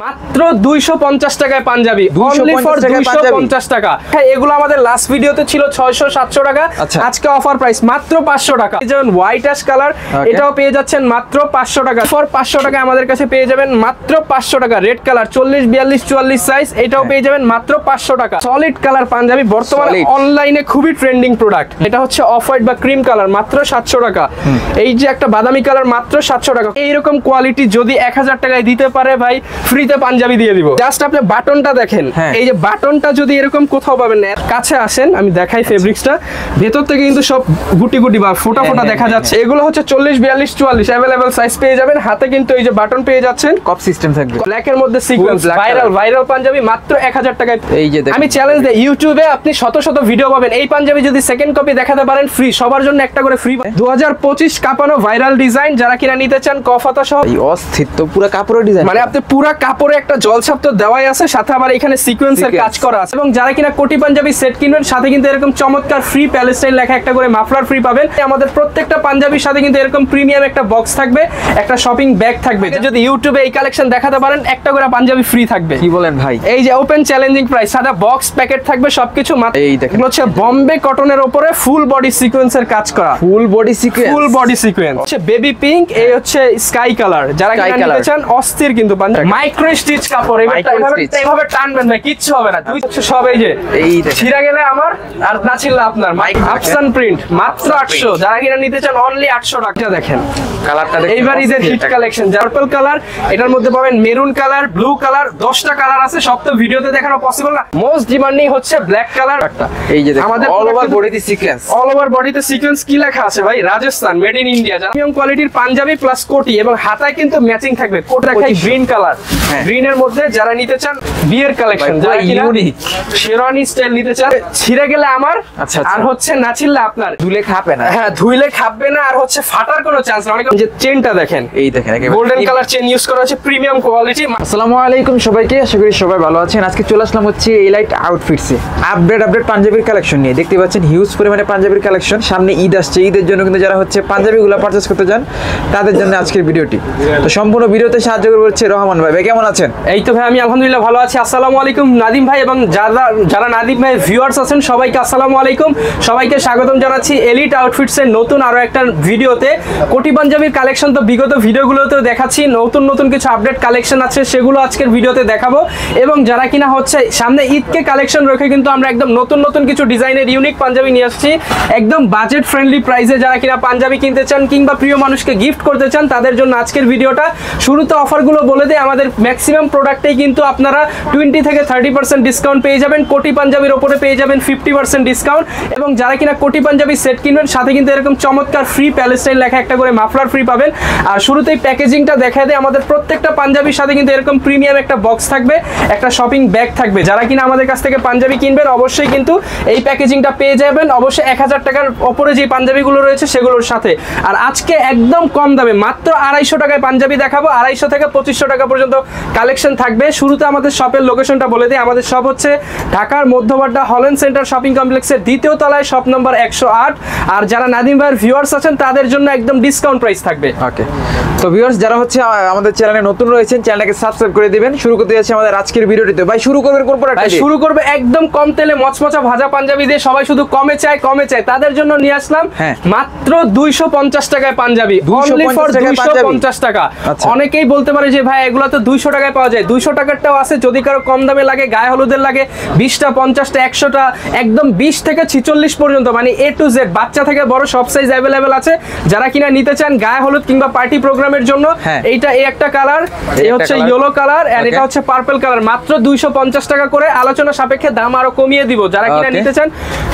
মাত্র 250 টাকায় panjabi, only for 250 টাকা। হ্যাঁ, এগুলো আমাদের লাস্ট ভিডিওতে ছিল 600-700 টাকা, আজকে অফার প্রাইস মাত্র 500 টাকা। যেমন হোয়াইট অ্যাশ কালার, এটাও পেয়ে যাচ্ছেন মাত্র 500 টাকা। ফর 500 টাকা আমাদের কাছে পেয়ে যাবেন মাত্র 500 টাকা। রেড কালার 40, 42, 44 সাইজ, এটাও পেয়ে যাবেন মাত্র 500 টাকা। সলিড কালার পাঞ্জাবি বর্তমানে অনলাইনে খুবই ট্রেন্ডিং প্রোডাক্ট। এটা হচ্ছে অফ হোয়াইট বা ক্রিম কালার, মাত্র 700 টাকা। এই যে একটা বাদামি কালার, মাত্র 700 টাকা। এইরকম কোয়ালিটি যদি 1000 টাকায় দিতে পারে ভাই, ফ্রিতে পাঞ্জাবি দিয়ে দিব। জাস্ট আপনি বাটনটা দেখেন, এই যে বাটনটা যদি এরকম কোথাও পাবেন না, কাছে আসেন আমি দেখাই ফেব্রিক্সটা। ভেতর থেকে কিন্তু সব গুটি গুটি বা ফোটা ফোটা দেখা যাচ্ছে। এগুলো হচ্ছে 40, 42, 44 अवेलेबल সাইজ পেয়ে যাবেন। হাতে কিন্তু এই যে বাটন পেয়ে যাচ্ছেন, কপ সিস্টেম থাকবে, ব্ল্যাক এর মধ্যে সিকোয়েন্স, ভাইরাল পাঞ্জাবি মাত্র 1000 টাকায়। এই যে আমি চ্যালেঞ্জ দেই, ইউটিউবে আপনি শত শত ভিডিও পাবেন, এই পাঞ্জাবি যদি সেকেন্ড কপি দেখাতে পারেন ফ্রি, সবার জন্য একটা করে ফ্রি। 2025 কাপানো ভাইরাল ডিজাইন, যারা কিনা নিতে চান কফাতা সহ। এই অস্থির তো পুরো কাপড়ের ডিজাইন, মানে আপনি পুরো কাপড়ে একটা জলছাপ তো দেওয়াই আছে, সাথে আবার এখানে সিকোয়েন্সের কাজ করা আছে। এবং যারা কিনা কোটি পাঞ্জাবি সেট কিনবেন, সাথে কিন্তু এরকম চমৎকার ফ্রি প্যালেস্টাইন লেখা একটা করে মাফলার ফ্রি পাবেন। আমাদের প্রত্যেকটা পাঞ্জাবির সাথে কিন্তু এরকম প্রিমিয়াম একটা বক্স থাকবে, একটা শপিং ব্যাগ থাকবে। যদি ইউটিউবে এই কালেকশন দেখাতে পারেন, একটা করে পাঞ্জাবি ফ্রি থাকবে। কি বলেন ভাই? এই যে ওপেন চ্যালেঞ্জিং প্রাইস, সাদা বক্স প্যাকেট থাকবে সবকিছু। এই দেখেন, হচ্ছে বোম্বে কটনের উপরে ফুল বডি সিকোয়েন্সের কাজ করা, full body sequence, full body sequence. হচ্ছে বেবি পিঙ্ক, এই হচ্ছে স্কাই কালার। যারা কিনা নিতে চান অস্থির কিন্তু পাঞ্জাবি, মাইক্রো স্টিচ কাপড়, এইভাবে টানবেন না, কিচ্ছু হবে না। দুই হচ্ছে সব এই যে ছিঁড়া গেলে আমার আর না ছিড়লে আপনার। আফসান প্রিন্ট মাত্র 800, যারা কিনা নিতে চান অনলি 800 টাকা। দেখেন কালারটা, এইবার ঈদের হিট কালেকশন পার্পল কালার, এটার মধ্যে পাবেন মেরুন কালার, ব্লু কালার, 10টা কালার আছে, সব তো ভিডিওতে দেখানো পসিবল না। মোস্ট ডিমান্ডিং হচ্ছে ব্ল্যাক কালার। এই যে আমাদের অল ওভার বডিতে সিকোয়েন্স, অল ওভার বডিতে সিকোয়েন্স। কি লেখা আছে ভাই? Rajasthan, made in India. Premium কোয়ালিটির পাঞ্জাবি প্লাস কোটি, এবং হাতায় কিন্তু ম্যাচিং থাকবে। কোট দেখাই গ্রিন কালার, গ্রিনের মধ্যে যারা নিতে চান বিয়ের কালেকশন, যারা ইউনিক শেরওয়ানি স্টাইল নিতে চান, ছিঁড়ে গেলে আমার, আর হচ্ছে না ছিড়লে আপনার, ধুলে খাবে না। হ্যাঁ, ধুইলে খাবে না, আর হচ্ছে ফাটার কোনো চান্স না। অনেক যে চেনটা দেখেন, এই দেখেন গোল্ডেন কালার চেন ইউজ করা হচ্ছে, প্রিমিয়াম কোয়ালিটি। আসসালামু আলাইকুম সবাইকে, আশা করি সবাই ভালো আছেন। আজকে চলে আসলাম হচ্ছে এলাইট আউটফিটসে আপডেট পাঞ্জাবির কালেকশন নিয়ে। দেখতে পাচ্ছেন হিউজ পরিমাণে পাঞ্জাবির কালেকশন। সামনে ঈদ আসছে, ঈদের জন্য কিন্তু যারা হচ্ছে পাঞ্জাবিগুলো পারচেজ করতে চান, তাদের জন্য আজকের ভিডিওটি। তো সম্পূর্ণ ভিডিওতে সাহায্য করছে রহমান ভাই। ভাই কেমন আছেন? এই তো ভাই, আমি আলহামদুলিল্লাহ ভালো আছি। আসসালামু আলাইকুম নাদিম ভাই, এবং যারা নাদিম ভাই ভিউয়ার্স আছেন সবাইকে আসসালামু আলাইকুম, সবাইকে স্বাগতম জানাচ্ছি এলিট আউটফিটসের নতুন আরো একটা ভিডিওতে। কোটি পাঞ্জাবির কালেকশন তো বিগত ভিডিওগুলোতেও দেখাচ্ছি, নতুন কিছু আপডেট কালেকশন আছে, সেগুলো আজকের ভিডিওতে দেখাবো। এবং যারা কিনা হচ্ছে সামনে ঈদকে কালেকশন রেখে কিন্তু আমরা একদম নতুন কিছু ডিজাইনের ইউনিক পাঞ্জাবি নিয়ে আসছি, একদম বাজেট ফ্রেন্ডলি প্রাইসে। যারা কিনা পাঞ্জাবি কিনতে চান কিংবা প্রিয় মানুষকে গিফট করতে চান, তাদের জন্য আজকের ভিডিওটা। শুরুতে অফারগুলো বলে দেয়, আমাদের ম্যাক্সিমাম প্রোডাক্টেই কিন্তু আপনারা 20 থেকে 30% ডিসকাউন্ট পেয়ে যাবেন। কোটি পাঞ্জাবির ওপরে পেয়ে যাবেন 50% ডিসকাউন্ট। এবং যারা কিনা কোটি পাঞ্জাবি সেট কিনবেন, সাথে কিন্তু এরকম চমৎকার ফ্রি প্যালেস্টাইন লেখা একটা করে মাফলার ফ্রি পাবেন। আর শুরুতেই প্যাকেজিংটা দেখায় দেয়, আমাদের প্রত্যেকটা পাঞ্জাবির সাথে কিন্তু এরকম প্রিমিয়াম একটা বক্স থাকবে, একটা শপিং ব্যাগ থাকবে। যারা কিনা আমাদের কাছ থেকে পাঞ্জাবি কিনবেন, অবশ্যই কিন্তু এই প্যাকেজিংটা পেয়ে যাবেন, অবশ্যই 1000 টাকার ওপরে যে পাঞ্জাবিগুলো রয়েছে সেগুলোর সাথে। আর আজকে একদম কম দামে মাত্র 250 টাকায় পাঞ্জাবি দেখাবো। 250 থেকে 2500 টাকা পর্যন্ত কালেকশন থাকবে। শুরুতে আমাদের শপের লোকেশনটা বলে দিই, আমাদের শপ হচ্ছে ঢাকার মধ্যবাড্ডা হল্যান্ড সেন্টার শপিং কমপ্লেক্সের 2য় তলায়, শপ নম্বর 108। আর যারা নাদিম ভাইয়ের ভিউয়ার্স আছেন, তাদের জন্য একদম ডিসকাউন্ট প্রাইস থাকবে। ওকে, তো ভিউয়ার্স যারা হচ্ছে আমাদের চ্যানেলে নতুন রয়েছেন, চ্যানেলটাকে সাবস্ক্রাইব করে দিবেন। শুরু করতে যাচ্ছি আমাদের আজকের ভিডিওটিতে। ভাই শুরু করবেন কোন প্রোডাক্ট? শুরু করবে একদম কম তেলে মচমচা ভাজা পাঞ্জাবি দিয়ে। সবাই শুধু কমে চায়, তাদের জন্য নিয়ে আসলাম মাত্র 250 টাকায় পাঞ্জাবি, অনলি ফর 250 টাকা। অনেকেই বলতে পারে যে ভাই এগুলো তো 200 টাকায় পাওয়া যায়। 200 টাকারটাও আছে, যদি কারো কম দামে লাগে, গায়ে হলুদের লাগে 20টা, 50টা, 100টা, একদম 20 থেকে 46 পর্যন্ত, মানে A to Z, বাচ্চা থেকে বড় সব সাইজ অ্যাভেলেবেল আছে। যারা কিনা নিতে চান গায়ে হলুদ কিংবা পার্টি প্রোগ্রামের জন্য, এইটা এই একটা কালার, এই হচ্ছে ইয়েলো কালার, এন্ড এটা হচ্ছে পার্পল কালার। মাত্র 250 টাকা করে, আলোচনা সাপেক্ষে দাম আরো কমিয়ে দিব। যারা কিনা নিতে চান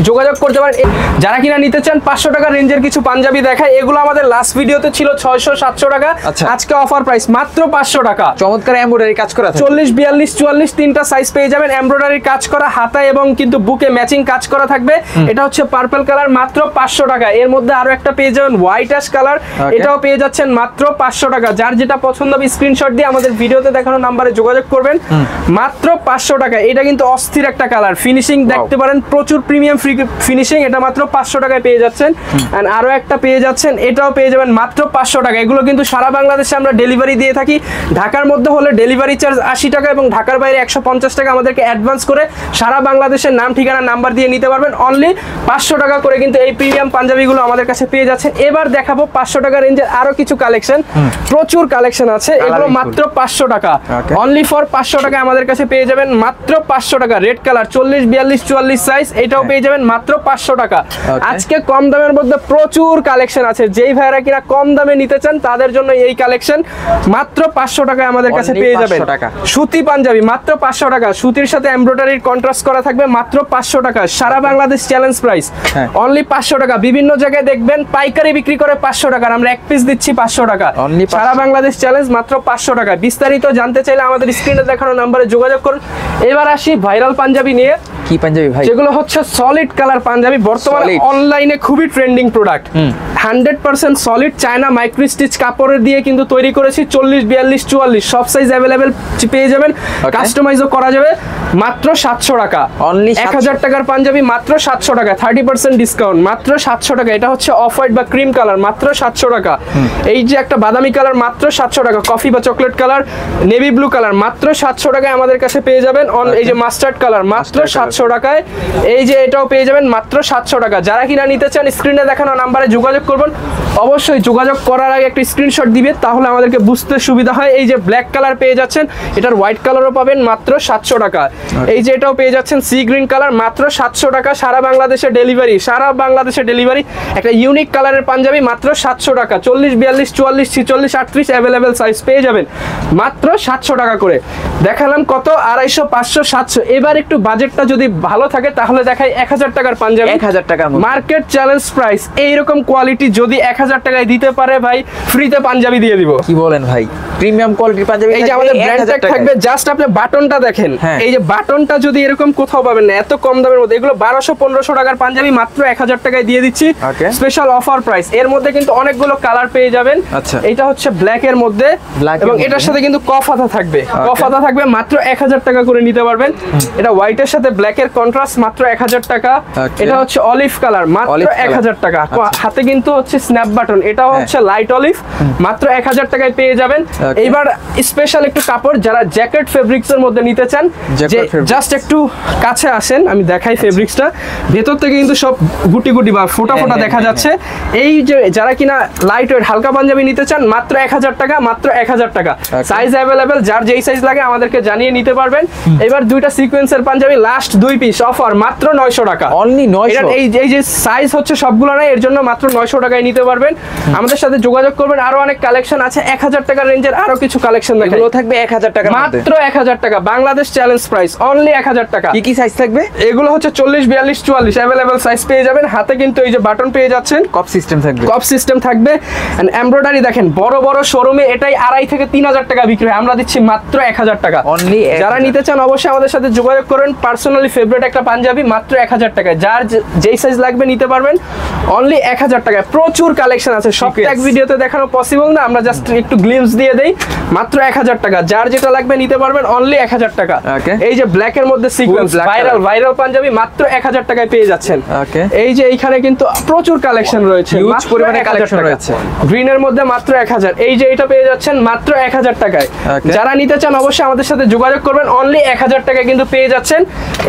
যোগাযোগ করতে পারেন। যারা কিনা নিতে চান 500 টাকা রেঞ্জের কিছু পাঞ্জাবি দেখায়, এগুলো আমাদের লাস্ট ভিডিওতে ছিল 600-700 টাকা, আজকে অফার প্রাইস মাত্র 500 টাকা। চমৎকার এমব্রয়ডারি কাজ করা, 40, 42, 44 তিনটা সাইজ পেয়ে যাবেন। এমব্রয়ডারি কাজ করা, হাতায় এবং কিন্তু বুকে ম্যাচিং কাজ করা থাকবে। এটা হচ্ছে পার্পল কালার, মাত্র 500 টাকা। এর মধ্যে আরো একটা পেয়ে যাবেন হোয়াইট অ্যাশ কালার, এটাও পেয়ে যাচ্ছেন মাত্র 500 টাকা। যার যেটা পছন্দ হবে স্ক্রিনশট দিয়ে আমাদের ভিডিওতে দেখানো নাম্বারে যোগাযোগ করবেন, মাত্র 500 টাকা। এটা কিন্তু অস্থির একটা কালার, ফিনিশিং দেখতে পারেন, প্রচুর প্রিমিয়াম ফিনিশিং। এটা মাত্র 500 টাকায় পেয়ে যাচ্ছেন। এন্ড আরো একটা পেয়ে যাচ্ছেন, এটাও পেয়ে যাবেন মাত্র 500 টাকা। এগুলো কিন্তু সারা বাংলাদেশে আমরা ডেলিভারি দিয়ে থাকি। ঢাকার মধ্যে হলে ডেলিভারি চার্জ 80 টাকা এবং ঢাকার বাইরে 150 টাকা আমাদেরকে অ্যাডভান্স করে সারা বাংলাদেশের নাম ঠিকানা নাম্বার দিয়ে নিতে পারবেন। অনলি 500 টাকা করে কিন্তু এই প্রিমিয়াম পাঞ্জাবিগুলো আমাদের কাছে পেয়ে যাচ্ছেন। এবার দেখাবো 500 টাকা রেঞ্জের আরো কিছু কালেকশন, প্রচুর কালেকশন আছে, এগুলো মাত্র 500 টাকা, অনলি ফর 500 টাকা আমাদের কাছে পেয়ে যাবেন মাত্র 500 টাকা। রেড কালার 40 42 44 সাইজ, এটাও পেয়ে যাবেন মাত্র 500 টাকা। আজকে কম দামের মধ্যে প্রচুর কালেকশন আছে, যেই ভাইরা কিনা কম দামে নিতে চান তাদের জন্য এই কালেকশন মাত্র 500 টাকায় আমাদের কাছে পেয়ে যাবেন। সুতি পাঞ্জাবি মাত্র 500 টাকা, সুতির সাথে এমব্রয়ডারির কন্ট্রাস্ট করা থাকবে মাত্র 500 টাকা, সারা বাংলাদেশ চ্যালেঞ্জ প্রাইস অনলি 500 টাকা। বিভিন্ন জায়গায় দেখবেন পাইকারি বিক্রি করে 500 টাকা, আমরা এক পিস দিচ্ছি 500 টাকা, সারা বাংলাদেশ চ্যালেঞ্জ মাত্র 500 টাকা। বিস্তারিত জানতে চাইলে আমাদের স্ক্রিনে দেখানো নাম্বারে যোগাযোগ করুন। এবার আসি ভাইরাল পাঞ্জাবি নিয়ে। কি পাঞ্জাবি ভাই? যেগুলো হচ্ছে সলিড কালার পাঞ্জাবি, বর্তমানে অনলাইনে খুবই trending product, 100% solid China micro stitch কাপড়ের দিয়ে কিন্তু তৈরি করেছি। 40 42 44 সব সাইজ অ্যাভেলেবেল পেয়ে যাবেন, কাস্টমাইজও করা যাবে মাত্র 700 টাকা। অনলি 1000 টাকার পাঞ্জাবি মাত্র 700 টাকা, 30% ডিসকাউন্ট মাত্র 700 টাকা। এটা হচ্ছে অফ হোয়াইট বা ক্রিম কালার মাত্র 700 টাকা। এই যে একটা বাদামি কালার মাত্র 700 টাকা, কফি বা chocolate colour, navy blue colour মাত্র 700 টাকায় আমাদের কাছে পেয়ে যাবেন। এই যে মাস্টার্ড কালার মাত্র 700 টাকায়, এই যে এটাও পেয়ে যাবেন মাত্র 700 টাকা। যারা কিনা নিতে চান স্ক্রিনে দেখানো নাম্বারে যোগাযোগ করবেন, অবশ্যই যোগাযোগ করার আগে একটা স্ক্রিনশট দিবে, তাহলে আমাদেরকে বুঝতে সুবিধা হয়। এই যে ব্ল্যাক কালার পেয়ে যাচ্ছেন, এটার হোয়াইট কালারও পাবেন মাত্র 700 টাকা। এই যে এটাও পেয়ে যাচ্ছেন সি গ্রিন কালার মাত্র 700 টাকা, সারা বাংলাদেশে ডেলিভারি, সারা বাংলাদেশে ডেলিভারি। একটা ইউনিক কালারের পাঞ্জাবি মাত্র 700 টাকা, 40 42 44 46 38 অ্যাভেলেবেল সাইজ পেয়ে যাবেন মাত্র 700 টাকা করে। দেখালাম কত 250 500 700। এবার একটু বাজেটটা যদি ভালো থাকে তাহলে দেখাই 1000 টাকার পাঞ্জাবি, 1000 টাকার মার্কেট চ্যালেঞ্জ প্রাইস। এইরকম কোয়ালিটি যদি 1000 টাকায় দিতে পারে ভাই, ফ্রিতে পাঞ্জাবি দিয়ে দিব। কি বলেন ভাই? প্রিমিয়াম কোয়ালিটির পাঞ্জাবি, এই যে আমাদের ব্র্যান্ড ট্যাগ থাকবে, জাস্ট আপনি বাটনটা দেখেন, এই যে বাটনটা যদি এরকম কোথাও পাবেন না এত কম দামের মধ্যে। এগুলো 1200 1500 টাকার পাঞ্জাবি মাত্র 1000 টাকায় দিয়ে দিচ্ছি, স্পেশাল অফার প্রাইস। এর মধ্যে কিন্তু অনেকগুলো কালার পেয়ে যাবেন। এটা হচ্ছে ব্ল্যাক এর মধ্যে, এবং এটার সাথে কিন্তু কফাতা থাকবে, কফাতা থাকবে মাত্র 1000 টাকা করে নিতে পারবেন। এটা হোয়াইটের সাথে ব্ল্যাক এর কন্ট্রাস্ট মাত্র 1000 টাকা। এটা হচ্ছে অলিভ কালার মাত্র 1000 টাকা, হাতে কিন্তু হচ্ছে স্ন্যাপ বাটন, এটাও হচ্ছে লাইট অলিভ মাত্র 1000 টাকায় পেয়ে যাবেন। এইবার স্পেশাল একটু কাপড়, যারা জ্যাকেট ফেব্রিক্স এর মধ্যে নিতে চান, যে জাস্ট একটু কাছে আসেন আমি দেখাই ফেব্রিক্সটা। ভেতর থেকে কিন্তু সব গুটি গুটি বা ফোটা ফোটা দেখা যাচ্ছে। এই যে যারা কিনা লাইট ওয়েট হালকা পাঞ্জাবি নিতে চান মাত্র 1000 টাকা, মাত্র 1000 টাকা। সাইজ অ্যাভেলেবেল, যার যেই সাইজ লাগে আমাদেরকে জানিয়ে নিতে পারবেন। এবার দুইটা সিকোয়েন্সের পাঞ্জাবি লাস্ট 2 পিস অফার মাত্র 900 টাকা, অনলি 900। এই যে সাইজ হচ্ছে সবগুলো না, এর জন্য মাত্র 900 টাকায় নিতে পারবেন। আমাদের সাথে যোগাযোগ করবেন, আরো অনেক কালেকশন আছে। 1000 টাকা রেঞ্জের আরো কিছু কালেকশন দেখাই, এগুলো থাকবে 1000 টাকা মাত্র 1000 টাকা, বাংলাদেশ চ্যালেঞ্জ প্রাইস অনলি 1000 টাকা। কি কি সাইজ থাকবে? এগুলো হচ্ছে 40 42 44 अवेलेबल সাইজ পেয়ে যাবেন। হাতে কিন্তু এই যে বাটন পেয়ে যাচ্ছেন, কপ সিস্টেম থাকবে, কপ সিস্টেম থাকবে। এন্ড এমব্রয়ডারি দেখেন, বড় বড় শোরুমে এটাই 2.5 থেকে 3000 টাকা বিক্রি হয়, আমরা দিচ্ছি মাত্র 1000 টাকা অনলি। যারা নিতে চান অবশ্যই আমাদের সাথে যোগাযোগ করেন। পার্সোনালি ফেভারিট একটা পাঞ্জাবি মাত্র 1000 টাকা, যার যেই সাইজ লাগবে নিতে পারবেন অনলি 1000 টাকা। প্রচুর কালেকশন আছে, সব এক ভিডিওতে দেখানো পসিবল না, আমরা জাস্ট একটু গ্লিমস দিয়ে দেই। মাত্র 1000 টাকা, যার যেটা লাগবে নিতে পারবেন অনলি 1000 টাকা। এই যে ব্ল্যাক এর মধ্যে সিকোয়েন্স ভাইরাল পাঞ্জাবি মাত্র 1000 টাকায় পেয়ে যাচ্ছেন। এই যে এইখানে কিন্তু প্রচুর কালেকশন রয়েছে, হিউজ পরিমাণে কালেকশন রয়েছে। গ্রিন এর মধ্যে মাত্র 1000, এই যে এটা পেয়ে যাচ্ছেন মাত্র 1000 টাকায়। যারা নিতে চান অবশ্যই আমাদের সাথে যোগাযোগ করবেন, অনলি 1000 টাকায় কিন্তু পেয়ে যাচ্ছেন।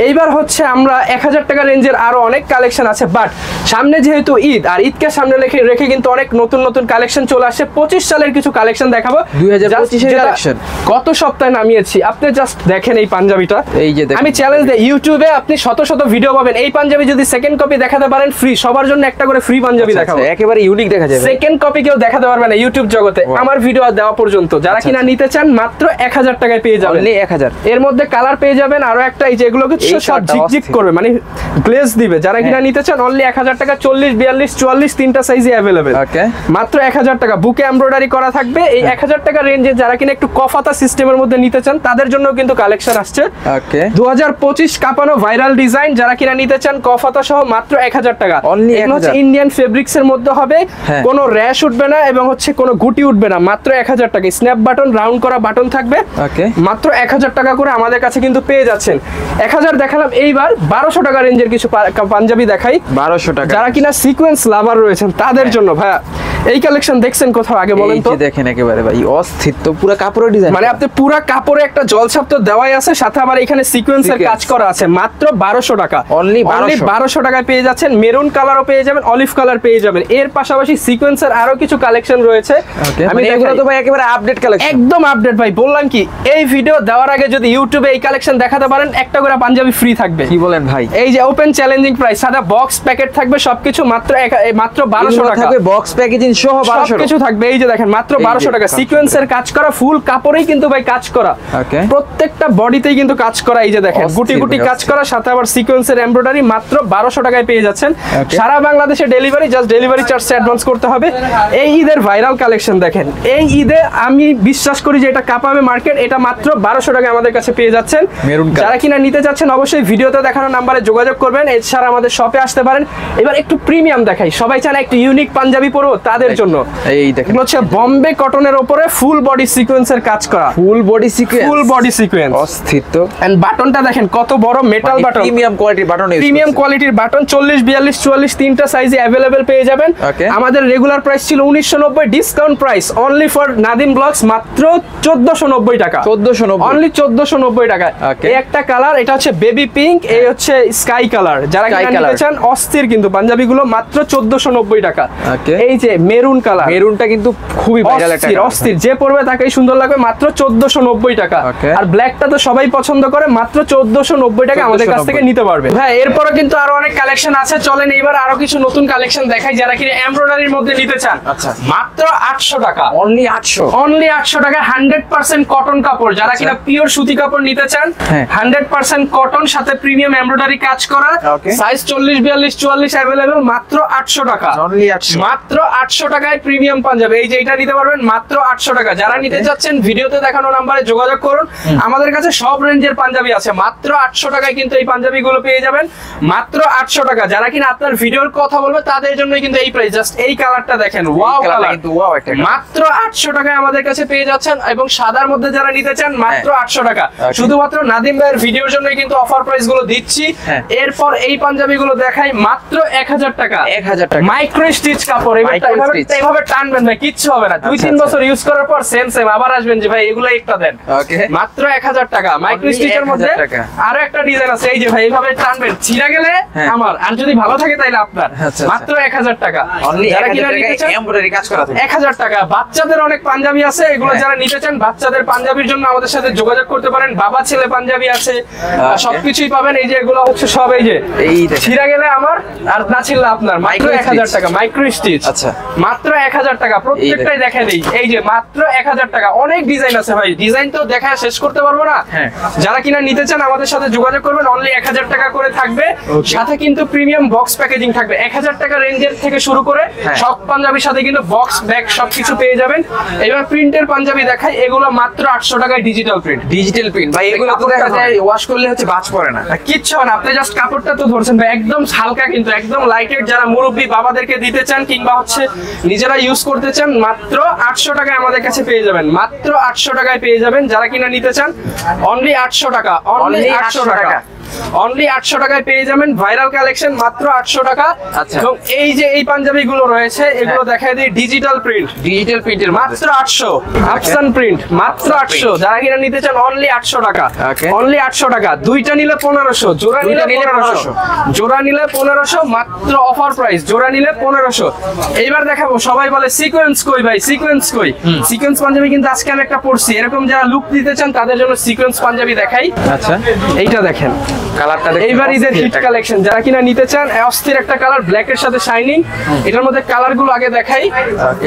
এইবার হচ্ছে আমরা 1000 টাকা রেঞ্জের আরো অনেক কালেকশন আছে, বাট সামনে যেহেতু ঈদ, আর ঈদকে সামনে রেখে কিন্তু অনেক নতুন নতুন কালেকশন চলে আসছে। 25 সালের কিছু কালেকশন দেখাবো, 2025 এর কালেকশন গত সপ্তাহে নামিয়েছি। আপনি জাস্ট দেখেন এই পাঞ্জাবিটা, এই যে আমি চ্যালেঞ্জ দেই, ইউটিউবে আপনি শত শত ভিডিও পাবেন, এই পাঞ্জাবি যদি সেকেন্ড কপি দেখাতে পারেন ফ্রি, সবার জন্য একটা করে ফ্রি পাঞ্জাবি দেখাবো, একেবারে ইউনিক দেখা যাবে। সেকেন্ড কপি কেউ দেখাতে পারবে না ইউটিউব জগতে আমার ভিডিও দেওয়া পর্যন্ত। যারা কিনা নিতে চান মাত্র 1000 টাকায় পেয়ে যাবেন, 1000 এর মধ্যে কালার পেয়ে যাবেন। আরো একটা এই যে এগুলোকে সব ঝিকঝিক করবে, মানে গ্লেজ দিবে। যারা কিনা নিতে চান অনলি 1000 টাকা, 40 42 44 তিনটা সাইজে अवेलेबल, মাত্র 1000 টাকা। বুকে এমব্রয়ডারি করা থাকবে। এই 1000 টাকা রেঞ্জে যারা কিনা একটু কফাতা সিস্টেমের মধ্যে নিতে চান তাদের জন্য কিন্তু কালেকশন আসছে। 2025 কাপানো ভাইরাল ডিজাইন, যারা কিনা নিতে চান কফাতা সহ মাত্র 1000 টাকা। এগুলো হচ্ছে ইন্ডিয়ান ফেব্রিক্স এর মধ্যে হবে, কোনো র্যাশ উঠবে না এবং হচ্ছে কোনো গুটি উঠবে না, মাত্র 1000 টাকা। স্ন্যাপ বাটন, রাউন্ড করা বাটন থাকবে, মাত্র 1000 টাকা করে আমাদের কাছে কিন্তু পেয়ে যাচ্ছেন। 1000 দেখালাম, এইবার 1200 টাকা রেঞ্জের কিছু পাঞ্জাবি দেখাই। 1200 টাকা, যারা কিনা সিকোয়েন্স লাভার রয়েছেন তাদের জন্য ভাইয়া এই কালেকশন দেখছেন কোথাও আগে বলেন তো? এই যে দেখেন একেবারে ভাই অস্থির তো, পুরো কাপড়ের ডিজাইন, মানে আপনি পুরো কাপড়ে একটা জলছাপ তো দেওয়াই আছে, সাথে আবার এখানে সিকোয়েন্সের কাজ করা আছে। মাত্র 1200 টাকা, অনলি 1200 টাকায় পেয়ে যাচ্ছেন। মেরুন কালারও পেয়ে যাবেন, অলিভ কালার পেয়ে যাবেন। এর পাশাপাশি সিকোয়েন্সের আরো কিছু কালেকশন রয়েছে। আমি এগুলো তো ভাই একেবারে আপডেট কালেকশন, একদম আপডেট ভাই। বললাম কি, এই ভিডিও দেওয়ার আগে যদি ইউটিউবে এই কালেকশন দেখাতে পারেন, একটা করে পাঞ্জাবি ফ্রি থাকবে। কি বলেন ভাই? এই যে ওপেন চ্যালেঞ্জিং প্রাইস, সাদা বক্স প্যাকেট থাকবে, সবকিছু মাত্র 1200 টাকা থাকবে, বক্স প্যাকেজিং সহ 1200 কিছু থাকবে। এই যে দেখেন মাত্র 1200 টাকা, সিকোয়েন্সের কাজ করা, ফুল কাপড়েই কিন্তু ভাই কাজ করা, প্রত্যেকটা বডিতেই কিন্তু কাজ করা। এই যে দেখেন গুটি গুটি কাজ করা, সাথে আবার সিকোয়েন্সের এমব্রয়ডারি, মাত্র 1200 টাকায় পেয়ে যাচ্ছেন। সারা বাংলাদেশে delivery, just delivery charge advance করতে হবে। এই ঈদের ভাইরাল কালেকশন দেখেন, এই ঈদে আমি বিশ্বাস করি যে এটা কাঁপাবে মার্কেট। এটা মাত্র 1200 টাকায় আমাদের কাছে পেয়ে যাচ্ছেন। যারা কিনা নিতে যাচ্ছেন অবশ্যই ভিডিওতে দেখানো নাম্বারে যোগাযোগ করবেন, এছাড়া আমাদের শপে আসতে পারেন। এবার একটু প্রিমিয়াম দেখাই, সবাই চান একটু ইউনিক পাঞ্জাবি পরবো, তাদের জন্য এই দেখেন হচ্ছে বোম্বে কটনের উপরে ফুল বডি সিকোয়েন্সের কাজ করা, full body sequence, full body sequence, অস্থির তো। এন্ড বাটনটা দেখেন কত বড় মেটাল বাটন, প্রিমিয়াম কোয়ালিটির বাটন, প্রিমিয়াম কোয়ালিটির বাটন। 40, 42, 44 তিনটা সাইজে अवेलेबल পেয়ে যাবেন। আমাদের রেগুলার প্রাইস ছিল 1990, discount price only for Nadim blogs মাত্র 1490 টাকা, 1490, অনলি 1490 টাকা। এই একটা কালার, এটা হচ্ছে বেবি পিঙ্ক, এই হচ্ছে স্কাই কালার। যারা কিনা নিতে চান অস্থির কিন্তু পাঞ্জাবি গুলো মাত্র 1490 টাকা। এই যে মেরুন কালার, মেরুনটা কিন্তু খুবই ভাইরাল একটা কালার, অস্থির, যে পরবে তাকেই সুন্দর লাগবে, মাত্র 1490 টাকা। আর ব্ল্যাকটা তো সবাই পছন্দ করে, মাত্র 1490 টাকা আমাদের কাছ থেকে নিতে পারবে। হ্যাঁ, এরপরে কিন্তু আরো অনেক কালেকশন আছে, চলেন এবার আরো কিছু নতুন কালেকশন দেখাই। যারা কিনা এমব্রয়ডারির মধ্যে নিতে চান, আচ্ছা মাত্র 800 টাকা, অনলি 800, অনলি 800 টাকা। 100% কটন কাপড়, যারা কিনা পিওর সুতি কাপড় নিতে চান, 100% কটন, সাথে প্রিমিয়াম এমব্রয়ডারি কাজ করা, সাইজ 40, 42, 44 अवेलेबल, মাত্র 800 টাকা, অনলি 800, মাত্র 800 টাকায় প্রিমিয়াম পাঞ্জাবি। এই যে এটা নিতে পারবেন মাত্র 800 টাকা। যারা নিতে যাচ্ছেন ভিডিওতে দেখানো নম্বরে যোগাযোগ করুন। আমাদের কাছে সব রেঞ্জের পাঞ্জাবি আছে, মাত্র 800 টাকায় কিন্তু এই পাঞ্জাবিগুলো পেয়ে যাবেন, মাত্র 800 টাকা। যারা কিনা আপনার ভিডিওর কথা বলবে তাদের জন্য কিন্তু এই প্রাইস। জাস্ট এই কালারটা দেখেন, ওয়াও কালার, মাত্র 800 টাকায় আমাদের কাছে পেয়ে যাচ্ছেন। এবং সাদার মধ্যে যারা নিতে চান মাত্র 800 টাকা। শুধুমাত্র নাদিম ভাইয়ের ভিডিওর জন্য কিন্তু অফার প্রাইস গুলো দিচ্ছি। এরপর এই পাঞ্জাবি গুলো দেখাই, মাত্র 1000 টাকা, 1000 টাকা, মাইক্রো স্টিচ কাপড়। এইভাবে টানবেন ভাই, কিচ্ছু হবে না। 2-3 বছর ইউজ করার পর সেম আবার আসবেন যে ভাই এগুলো একটা দেন, মাত্র 1000 টাকা। মাইক্রো স্টিচের মধ্যে আরো একটা ডিজাইন আছে, এই যে ভাই এইভাবে টানবেন, ছিঁড়া গেলে আমার, আর যদি ভালো থাকে তাইলে আপনার, মাত্র 1000 টাকা। যারা কিনা নিতে চান এমব্রয়ডারি কাজ করা থাকে 1000 টাকা। বাচ্চাদের অনেক পাঞ্জাবি আছে, এগুলো যারা নিতে চান বাচ্চাদের পাঞ্জাবির জন্য আমাদের সাথে যোগাযোগ করতে পারেন। বাবা ছেলে পাঞ্জাবি আছে, সবকিছুই পাবেন। এই যে এগুলো হচ্ছে সব, এই যে ছিঁড়া গেলে আমার, আর না ছিঁড়লে আপনার, মাত্র 1000 টাকা। মাইক্রো স্টিচ, আচ্ছা মাত্র 1000 টাকা। প্রত্যেকটাই দেখা দেই, এই যে মাত্র 1000 টাকা। অনেক ডিজাইন আছে ভাই, ডিজাইন তো দেখা শেষ করতে পারবো না। যারা কিনা নিতে চান আমাদের সাথে যোগাযোগ করবেন, অনলি 1000 টাকা করে থাকবে, সাথে কিন্তু প্রিমিয়াম বক্স প্যাকেজিং থাকবে। 1000 টাকা রেঞ্জের থেকে শুরু করে সব পাঞ্জাবির সাথে কিন্তু বক্স ব্যাগ সবকিছু পেয়ে যাবেন। এবার প্রিন্টের পাঞ্জাবি দেখাই, এগুলো মাত্র 800 টাকায় ডিজিটাল প্রিন্ট। ডিজিটাল প্রিন্ট ভাই, এগুলো তো দেখা যায় ওয়াশ করলে হচ্ছে বাজ পড়ে না, কিচ্ছু না। আপনি জাস্ট কাপড়টা তো ধরছেন ভাই, একদম হালকা কিন্তু একদম লাইটের। যারা মুরব্বী বাবাদেরকে দিতে চান কিংবা হচ্ছে নিজেরা ইউজ করতে চান, মাত্র 800 টাকায় আমাদের কাছে পেয়ে যাবেন, মাত্র 800 টাকায় পেয়ে যাবেন। যারা কিনা নিতে চান অনলি 800 টাকা, অনলি 800 টাকা, অনলি 800 টাকায় পেয়ে যাবেন। ভাইরাল কালেকশন মাত্র 800 টাকা। এবং এই যে এই পাঞ্জাবি গুলো রয়েছে, এগুলো দেখাই দিই, ডিজিটাল প্রিন্ট, ডিজিটাল প্রিন্টের মাত্র 800, আফসান প্রিন্ট মাত্র 800। যারা কিনা নিতে চান অনলি 800 টাকা, অনলি 800 টাকা। দুইটা নিলে 1500, জোড়া নিলে 1500, জোড়া নিলে 1500, মাত্র অফার প্রাইস, জোড়া নিলে 1500। এইবার দেখাবো, সবাই বলে সিকোয়েন্স কই ভাই, সিকোয়েন্স কই। সিকোয়েন্স পাঞ্জাবি কিন্তু আজকে আমি একটা পরছি, এরকম যারা লুক দিতে চান তাদের জন্য সিকোয়েন্স পাঞ্জাবি দেখাই। আচ্ছা এইটা দেখেন, কালারটা এইবার ঈদের হিট কালেকশন। যারা কিনা নিতে চান, অস্থির একটা কালার, ব্ল্যাক এর সাথে শাইনিং। এটার মধ্যে কালার গুলো আগে দেখাই,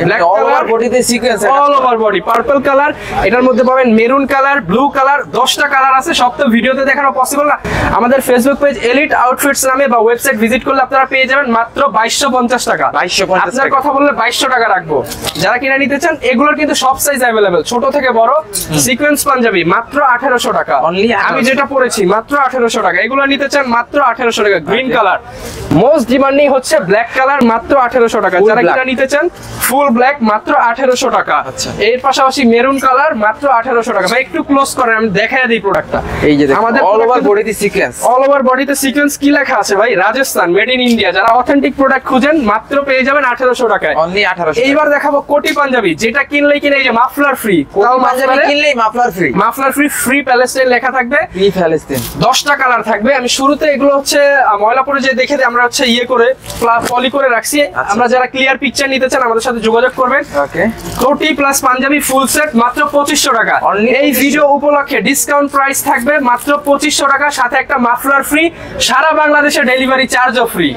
ব্ল্যাক কালার, বডিতে sequence, all over body purple colour. এটার মধ্যে পাবেন মেরুন কালার, ব্লু কালার, 10টা কালার আছে। সব তো ভিডিওতে দেখানো পসিবল না। আমাদের ফেসবুক পেজ এলিট আউটফিটস নামে বা ওয়েবসাইট ভিজিট করলে আপনারা পেয়ে যাবেন মাত্র 2250 টাকা। আপনার কথা বললে 2200 টাকা রাখবো। যারা কিনা নিতে চান, এগুলোর কিন্তু সব সাইজ अवेलेबल, ছোট থেকে বড়। সিকোয়েন্স পাঞ্জাবি মাত্র 1800 টাকা। আমি যেটা পরেছি মাত্র 1800 টাকা। টাকা। এগুলো নিতে চান মাত্র 1800 টাকা। গ্রিন কালার মোস্ট ডিমান্ডিং হচ্ছে ব্ল্যাক কালার, মাত্র 1800 টাকা। যারা কিনা নিতে চান ফুল ব্ল্যাক মাত্র 1800 টাকা। এর পাশাপাশি মেরুন কালার মাত্র 1800 টাকা। ভাই একটু ক্লোজ করেন, আমি দেখায় দিই প্রোডাক্টটা। এই যে আমাদের অল ওভার বডিতে সিকোয়েন্স, অল ওভার বডিতে সিকোয়েন্স কি লেখা আছে ভাই? Rajasthan, made in India. যারা অথেন্টিক প্রোডাক্ট খুঁজেন মাত্র পেয়ে যাবেন 1800 টাকায়। অনলি 1800। এইবার দেখাবো কোটি পাঞ্জাবি, যেটা কিনলেই কিনে এই যে মাফলার ফ্রি। তাও পাঞ্জাবি কিনলেই muffler free. Muffler free, free Palestine লেখা থাকবে, ফ্রি প্যালেস্টাইন। 10টা কালার থাকবে। আমি শুরুতে এগুলো হচ্ছে ময়লাপুরে যে দেখে আমরা হচ্ছে ইয়ে করে পলি করে রাখছি। আমরা যারা ক্লিয়ার পিকচার নিতে চান আমাদের সাথে যোগাযোগ করবেন। ওকে, কোটি প্লাস পাঞ্জাবি ফুল সেট মাত্র 2500 টাকা। এই ভিডিও উপলক্ষে ডিসকাউন্ট প্রাইস থাকবে মাত্র 2500 টাকা, সাথে একটা মাফলার ফ্রি। সারা বাংলাদেশে ডেলিভারি চার্জও ফ্রি।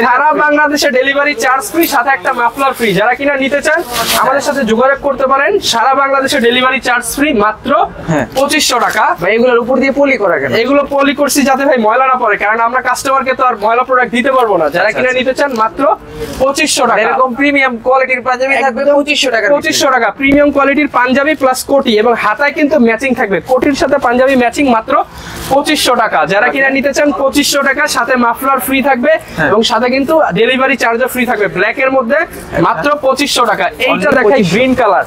সারা বাংলাদেশে ডেলিভারি চার্জ ফ্রি, সাথে একটা মাফলার ফ্রি। যারা কিনা নিতে চান আমাদের সাথে যোগাযোগ করতে পারেন। সারা বাংলাদেশে ডেলিভারি চার্জ ফ্রি, মাত্র 2500 টাকা। ভাই এগুলোর উপর দিয়ে পলি করা কেন? এগুলো পলি করছি যাতে ভাই ময়লা না পড়ে, কারণ আমরা কাস্টমারকে তো আর ময়লা প্রোডাক্ট দিতে পারবো না। যারা কিনা নিতে চান মাত্র 2500 টাকা। এরকম প্রিমিয়াম কোয়ালিটির পাঞ্জাবি থাকবে 2500 টাকা। 2500 টাকা প্রিমিয়াম কোয়ালিটির পাঞ্জাবি প্লাস কোটি, এবং হাতায় কিন্তু ম্যাচিং থাকবে। কোটির সাথে পাঞ্জাবি ম্যাচিং, মাত্র 2500 টাকা। যারা কিনা নিতে চান 2500 টাকা, সাথে মাফলার ফ্রি থাকবে এবং সাথে কিন্তু ডেলিভারি চার্জও ফ্রি থাকবে। ব্ল্যাক এর মধ্যে মাত্র 2500 টাকা। এইটা দেখাই গ্রিন কালার,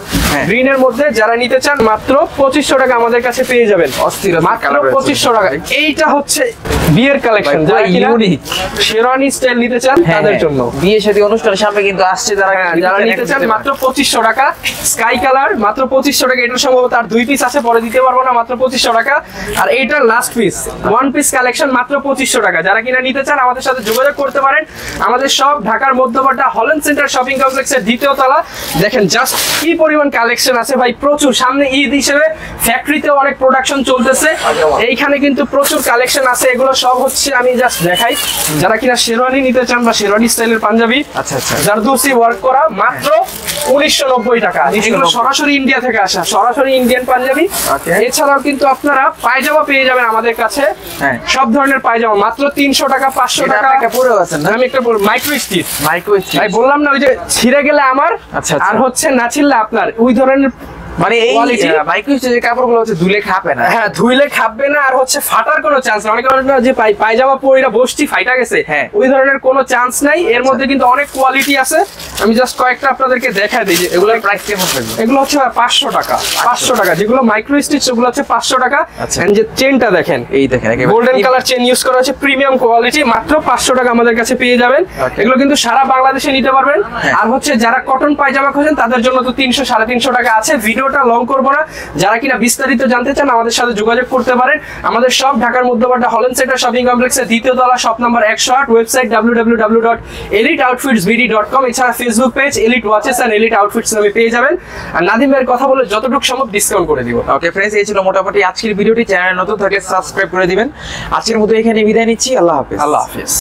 গ্রিনের মধ্যে যারা নিতে চান মাত্র 2500 টাকা আমাদের কাছে পেয়ে যাবেন। মাত্র 2500 টাকা। এইটা হচ্ছে বিয়ের কালেকশন, যারা ইউনিক শেরওয়ানি স্টাইল নিতে চান তাদের জন্য। বিয়ে শাদী অনুষ্ঠানের সামনে কিন্তু আসছে, যারা নিতে চান মাত্র 2500 টাকা। স্কাই কালার মাত্র 2500 টাকা। এটা সম্ভবত আর 2 পিস আছে, পরে দিতে পারবো না, মাত্র 2500 টাকা। আর এইটার last piece one piece collection মাত্র 2500 টাকা। যারা কিনা নিতে চান আমাদের সাথে যোগাযোগ করতে পারেন। আমাদের সব ঢাকার মধ্যপাড়া হল্যান্ড সেন্টার শপিং কমপ্লেক্সের 2য় তলা। দেখেন জাস্ট কি পরিমাণ কালেকশন আছে ভাই, প্রচুর। সামনে ঈদ হিসেবে ফ্যাক্টরিতে অনেক প্রোডাকশন চলতেছে, এইখানে কিন্তু প্রচুর কালেকশন আছে। এগুলো সব হচ্ছে আমি জাস্ট দেখাই। যারা কিনা শেরওয়ানি নিতে চান বা শেরওয়ানি স্টাইলের পাঞ্জাবি, জারদৌসি ওয়ার্ক করা, মাত্র 1990 টাকা। এগুলো সরাসরি ইন্ডিয়া থেকে আসা, সরাসরি ইন্ডিয়ান পাঞ্জাবি। এছাড়াও কিন্তু আপনারা পায়জামা পেয়ে যাবেন আমাদের কাছে, সব ধরনের পায়জামা মাত্র 300 টাকা, 500 টাকা। আমি একটা মাইক্রো স্টিচ, ভাই বললাম না ওই যে ছিঁড়ে গেলে আমার, আর হচ্ছে না ছিঁড়লে আপনার, ওই ধরনের। মানে এই মাইক্রো স্টিচের কাপড়গুলো হচ্ছে ধুলে খাবে না। হ্যাঁ, ধুইলে খাবে না, আর হচ্ছে ফাটার কোনো চান্স না। অনেকে বলে যে পায়জামা পরিরা বসছি ফাইটা গেছে, ওই ধরনের কোনো চান্স নাই। এর মধ্যে কিন্তু অনেক কোয়ালিটি আছে। আমি জাস্ট কয়েকটা আপনাদেরকে দেখাই দিই যে এগুলোর প্রাইস কেমন থাকবে। এগুলো হচ্ছে 500 টাকা, 500 টাকা। যেগুলো মাইক্রো স্টিচ ওগুলো হচ্ছে 500 টাকা। এন্ড যে চেনটা দেখেন, এই দেখেন গোল্ডেন কালার চেন ইউজ করা হচ্ছে, প্রিমিয়াম কোয়ালিটি, মাত্র 500 টাকা আমাদের কাছে পেয়ে যাবেন। এগুলো কিন্তু সারা বাংলাদেশে নিতে পারবেন। আর হচ্ছে যারা কটন পায়জামা খোঁজেন তাদের জন্য তো 300 350 টাকা আছে। ভিডিওটা লং করবো না। যারা কিনা বিস্তারিত জানতে চান আমাদের সাথে যোগাযোগ করতে পারেন। আমাদের সব ঢাকার মধ্যপাড়া হল্যান্ড সেন্টার শপিং কমপ্লেক্সের 2য় তলা, শপ নাম্বার 108, ওয়েবসাইট www.eliteoutfitsbd.com। এছাড়া Facebook page elite watches and elite outfits নামে পেয়ে যাবেন। আর নাদিম ভাইয়ের কথা বলে যতটুকু সম্ভব ডিসকাউন্ট করে দিব। ওকে ফ্রেন্ডস, এই ছিল মোটামুটি আজকের ভিডিওটি। চ্যানেলে নতুন থাকলে সাবস্ক্রাইব করে দিবেন। আজকের মতো এখানে বিদায় নিচ্ছি। আল্লাহ হাফেজ। আল্লাহ হাফেজ।